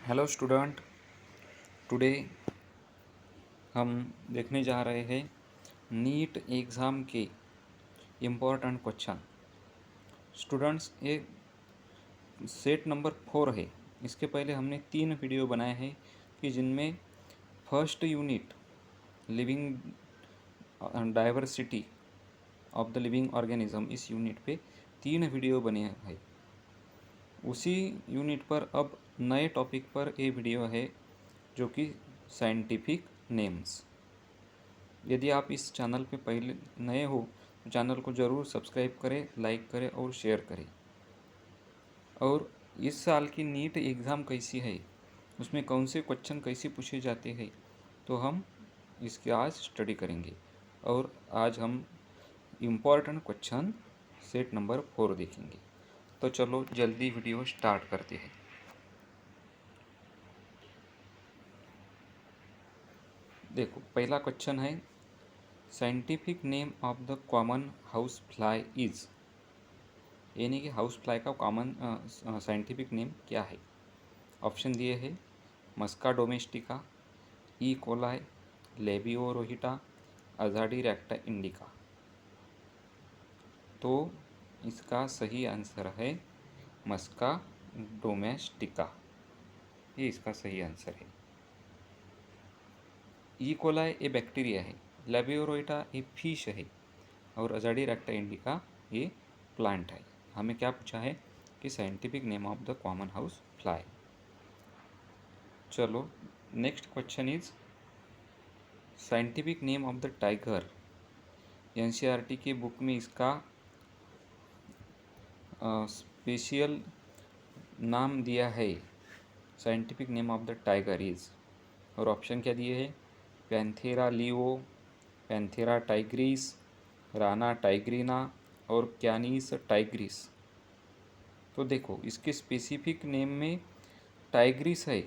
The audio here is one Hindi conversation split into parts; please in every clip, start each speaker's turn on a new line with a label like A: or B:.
A: Hello student. टुडे हम देखने जा रहे हैं नीट एग्ज़ाम के इम्पोर्टेंट क्वेश्चन। स्टूडेंट्स, ये सेट नंबर 4 है। इसके पहले हमने 3 वीडियो बनाए हैं कि जिनमें first unit living diversity of the living organism, इस यूनिट पे 3 वीडियो बने हैं। उसी यूनिट पर अब नए टॉपिक पर ये वीडियो है जो कि साइंटिफिक नेम्स। यदि आप इस चैनल पे पहले नए हो तो चैनल को ज़रूर सब्सक्राइब करें, लाइक करें और शेयर करें। और इस साल की नीट एग्ज़ाम कैसी है, उसमें कौन से क्वेश्चन कैसे पूछे जाते हैं, तो हम इसके आज स्टडी करेंगे। और आज हम इम्पोर्टेंट क्वेश्चन सेट नंबर 4 देखेंगे। तो चलो जल्दी वीडियो स्टार्ट करते हैं। देखो, पहला क्वेश्चन है scientific name of the common house fly is, यानी कि हाउस फ्लाई का कॉमन साइंटिफिक नेम क्या है। ऑप्शन दिए हैं Musca domestica, E coli, Labeo rohita, Azadirachta indica. तो इसका सही आंसर है मस्का डोमेस्टिका, ये इसका सही आंसर है। ई कोलाई ये बैक्टीरिया है, लेबियोरोहिटा ये फिश है और अजाडी रेक्टा इंडिका ये प्लांट है। हमें क्या पूछा है कि scientific name of the common house fly. चलो next question is scientific name of the tiger. NCERT की बुक में इसका स्पेशल नाम दिया है। Scientific name of the tiger is, और ऑप्शन क्या दिए हैं, Panthera leo, Panthera tigris, Rana tigrina और कैनिस टाइग्रिस। तो देखो, इसके स्पेसिफिक नेम में टाइग्रिस है।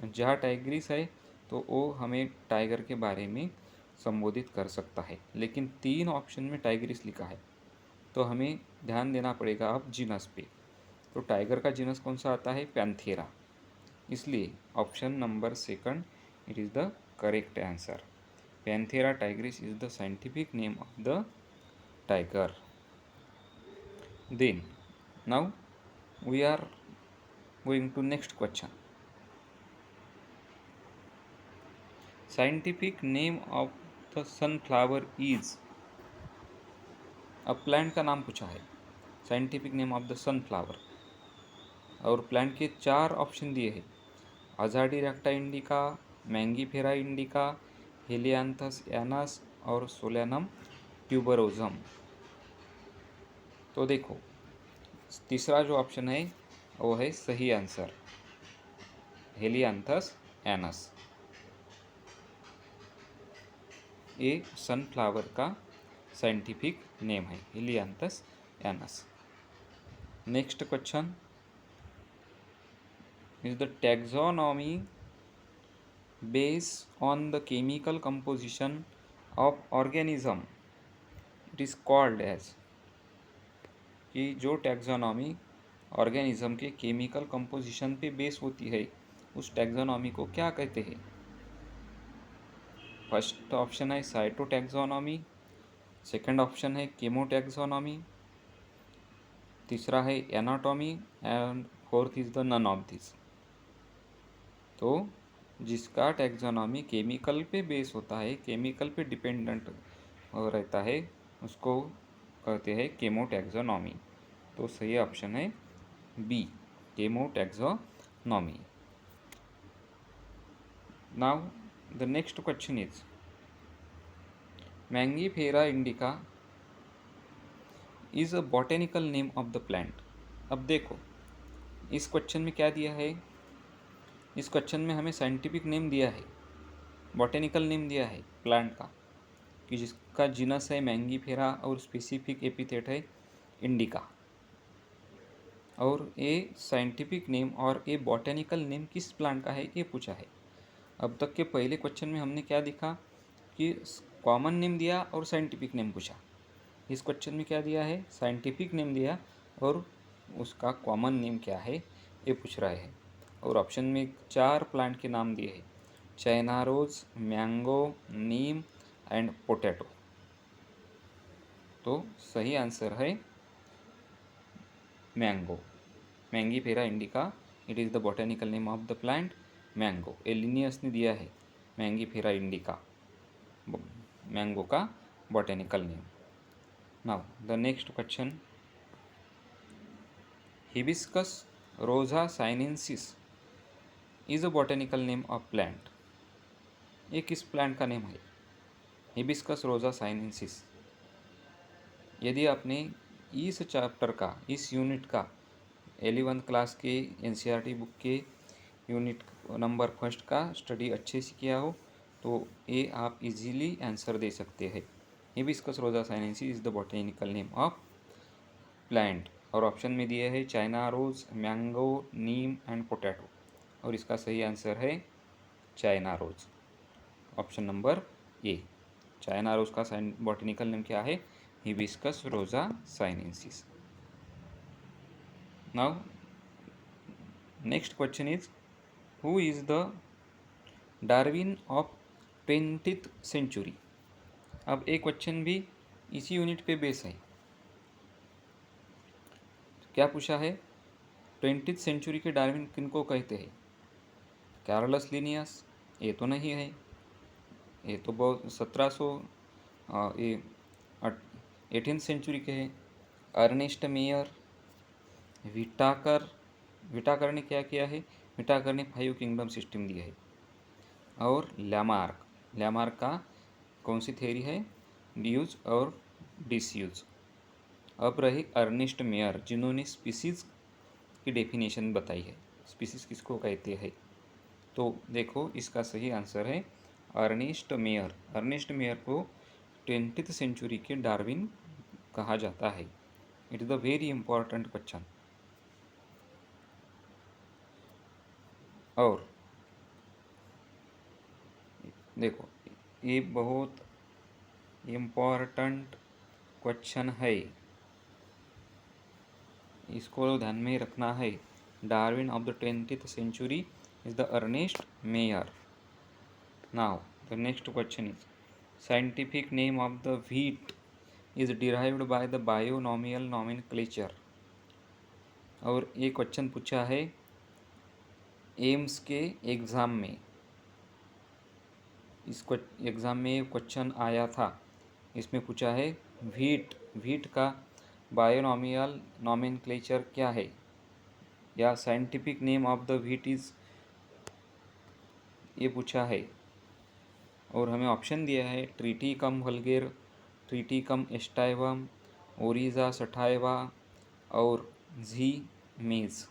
A: जहाँ टाइग्रिस है तो वो हमें टाइगर के बारे में संबोधित कर सकता है, लेकिन 3 ऑप्शन में टाइग्रिस लिखा है तो हमें ध्यान देना पड़ेगा अब जीनस पे। तो टाइगर का जीनस कौन सा आता है, पैंथेरा। इसलिए option number 2 it is the correct answer. Panthera Tigris is the scientific name of the tiger. Then now we are going to next question. Scientific name of the sunflower is, अब प्लांट का नाम पूछा है, scientific name of the sunflower. और प्लांट के 4 ऑप्शन दिए हैं, Azadirachta indica, Mangifera indica, Helianthus annuus और सोलेनम ट्यूबरोजम। तो देखो, तीसरा जो ऑप्शन है वो है सही आंसर, हेलियांथस एनस। ये सनफ्लावर का साइंटिफिक नेम है, Helianthus annuus. Next question is the taxonomy based on the chemical composition of organism it is called as, कि जो टैक्सोनॉमी ऑर्गेनिज्म के केमिकल कंपोजिशन पे बेस होती है उस टैक्सोनॉमी को क्या कहते हैं। फर्स्ट ऑप्शन है साइटोटैक्सोनॉमी, सेकंड ऑप्शन है केमोटैक्सोनॉमी, तीसरा है anatomy and fourth is the none of this. तो जिसका टैक्सोनॉमी केमिकल पे बेस होता है, केमिकल पे डिपेंडेंट रहता है, उसको कहते हैं केमोटैक्सोनॉमी। तो सही ऑप्शन है B, chemotaxonomy. Now the next question is Mangifera indica is a botanical name of the plant. अब देखो, इस क्वेश्चन में क्या दिया है, इस क्वेश्चन में हमें साइंटिफिक नेम दिया है, बॉटेनिकल नेम दिया है प्लांट का, कि जिसका जीनस है मैंगीफेरा और स्पेसिफिक एपिथेट है इंडिका। और ये साइंटिफिक नेम और ये बॉटेनिकल नेम किस प्लांट का है ये पूछा है। अब तक के पहले क्वेश्चन में हमने क्या देखा कि कॉमन नेम दिया और साइंटिफिक नेम पूछा। इस क्वेश्चन में क्या दिया है, साइंटिफिक नेम दिया और उसका कॉमन नेम क्या है ये पूछ रहा है। और ऑप्शन में 4 प्लांट के नाम दिए हैं, China rose, mango, neem and potato. तो सही आंसर है mango, Mangifera indica. It is the botanical name of the plant mango. A Linnaeus ने दिया है मैंगीफेरा इंडिका, मैंगो का botanical name. Now the next question, Hibiscus rosa sinensis is a botanical name of plant. ये किस प्लांट का नेम है? Hibiscus rosa sinensis. यदि आपने इस चैप्टर का, इस यूनिट का 11th क्लास के एनसीईआरटी बुक के यूनिट नंबर फर्स्ट का स्टडी अच्छे से किया हो तो ये आप इजीली आंसर दे सकते हैं। Hibiscus rosa sinensis is the botanical name of plant. और ऑप्शन में दिए है China rose, mango, neem and potato. और इसका सही आंसर है China rose, option number A. China rose का बॉटेनिकल नेम क्या है? Hibiscus rosa sinensis. Now next question is, who is the Darwin of 20th century. अब एक क्वेश्चन भी इसी यूनिट पे बेस है। क्या पूछा है? 20th सेंचुरी के डार्विन किनको कहते हैं? Carolus Linnaeus? ये तो नहीं है, ये तो बहुत 1700 ये 18th सेंचुरी के हैं। Ernest mayor, Whittaker. विटाकर ने क्या किया है? विटाकर ने 5 किंगडम सिस्टम दिया है। और लैमार्क, लैमार्क का कौन सी थ्योरी है? ड्यूज और डिसयूज। अब रही अर्नेस्ट मेयर, जिन्होंने स्पीसीज की डेफिनेशन बताई है, स्पीसीज किसको कहते हैं। तो देखो इसका सही आंसर है अर्नेस्ट मेयर। अर्नेस्ट मेयर को 20th सेंचुरी के डार्विन कहा जाता है। It is the very important question. और देखो ये बहुत इम्पॉर्टेंट क्वेश्चन है, इसको ध्यान में रखना है। Darwin of the 20th century is the Ernest Mayr. Now the next question is, scientific name of the wheat is derived by the binomial nomenclature. और ये क्वेश्चन पूछा है एम्स के एग्ज़ाम में, इस एग्ज़ाम में क्वेश्चन आया था। इसमें पूछा है व्हीट, व्हीट का बायोनॉमियल नॉमेनक्लेचर क्या है, या scientific name of the wheat is, ये पूछा है। और हमें ऑप्शन दिया है ट्रिटिकम वल्गेर, ट्रिटिकम एस्टाइवम, ओरिजा सटाइवा और जी मेज।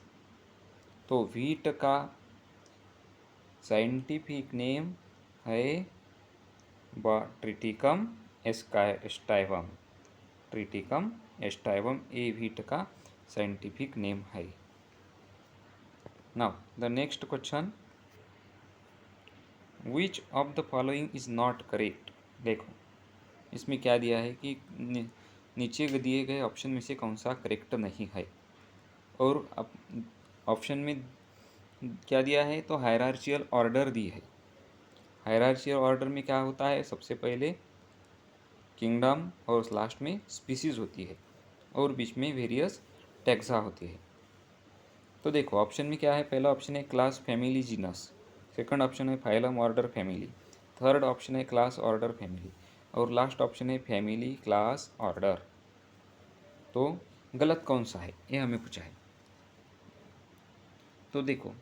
A: तो व्हीट का साइंटिफिक नेम है ट्रिटिकम एस्टाइवम। ट्रिटिकम एस्टाइवम ये व्हीट का साइंटिफिक नेम है। Now the next question, which of the following is not correct. देखो इसमें क्या दिया है कि नीचे दिए गए ऑप्शन में से कौन सा करेक्ट नहीं है। और ऑप्शन में क्या दिया है? तो हायरार्चिकल ऑर्डर दी है। हायरार्चिकल ऑर्डर में क्या होता है? सबसे पहले किंगडम और लास्ट में स्पीसीज होती है और बीच में वेरियस टैक्सा होती है। तो देखो ऑप्शन में क्या है? पहला ऑप्शन है class, family, genus. Second option है phylum, order, family. Third option है क्लास, ऑर्डर, फैमिली। और लास्ट ऑप्शन है फैमिली, क्लास, ऑर्डर। तो गलत कौन सा है ये हमें पूछा है। तो देखो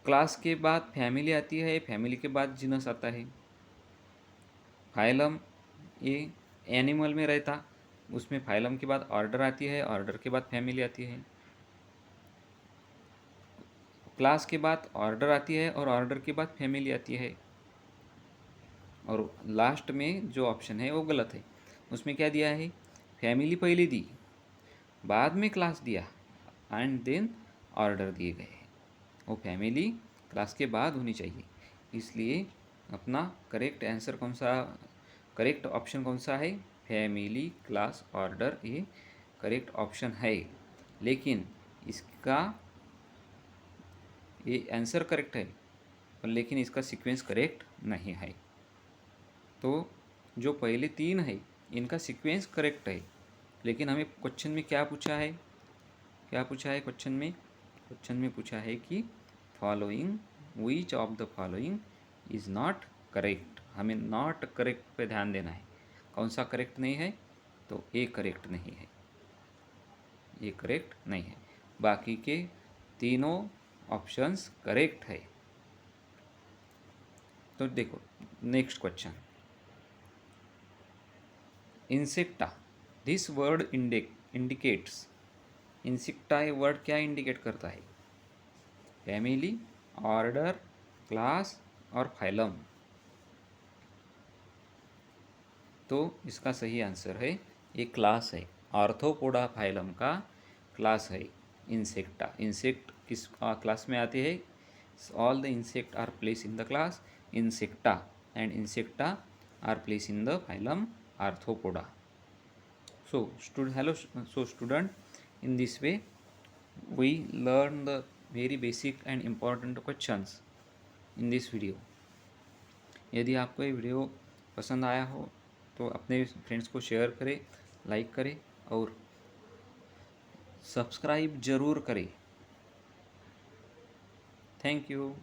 A: क्लास के बाद फैमिली आती है, फैमिली के बाद जीनस आता है। फाइलम ये एनिमल में रहता, उसमें फाइलम के बाद ऑर्डर आती है, ऑर्डर के बाद फैमिली आती है। क्लास के बाद ऑर्डर आती है और ऑर्डर के बाद फैमिली आती है। और लास्ट में जो ऑप्शन है वो गलत है। उसमें क्या दिया है? फैमिली पहले दी, बाद में क्लास दिया एंड देन ऑर्डर दिए गए हैं। वो फैमिली क्लास के बाद होनी चाहिए। इसलिए अपना करेक्ट आंसर कौन सा, करेक्ट ऑप्शन कौन सा है? फैमिली, क्लास, ऑर्डर, ये करेक्ट ऑप्शन है। लेकिन इसका ये आंसर करेक्ट है, पर लेकिन इसका सीक्वेंस करेक्ट नहीं है। तो जो पहले 3 है इनका सीक्वेंस करेक्ट है, लेकिन हमें क्वेश्चन में क्या पूछा है, क्या पूछा है क्वेश्चन में? क्वेश्चन में पूछा है कि following which of the following is not correct. हमें नॉट करेक्ट पे ध्यान देना है। कौन सा करेक्ट नहीं है? तो ए करेक्ट नहीं है, ये करेक्ट नहीं है। बाकी के तीनों ऑप्शंस करेक्ट है। तो देखो next question, insecta, this word indicates, insecta ये वर्ड क्या इंडिकेट करता है? फैमिली, ऑर्डर, क्लास और फाइलम। तो इसका सही आंसर है ये क्लास है। आर्थ्रोपोडा फाइलम का क्लास है इंसेक्टा। इंसेक्ट किस क्लास में आते हैं? All the insect are place in the class insecta and insecta are place in the phylum arthropoda. So student, in this way we learn the very basic and important questions in this video. यदि आपको ये वीडियो पसंद आया हो तो अपने फ्रेंड्स को शेयर करें, लाइक करें और सब्सक्राइब ज़रूर करें। Thank you.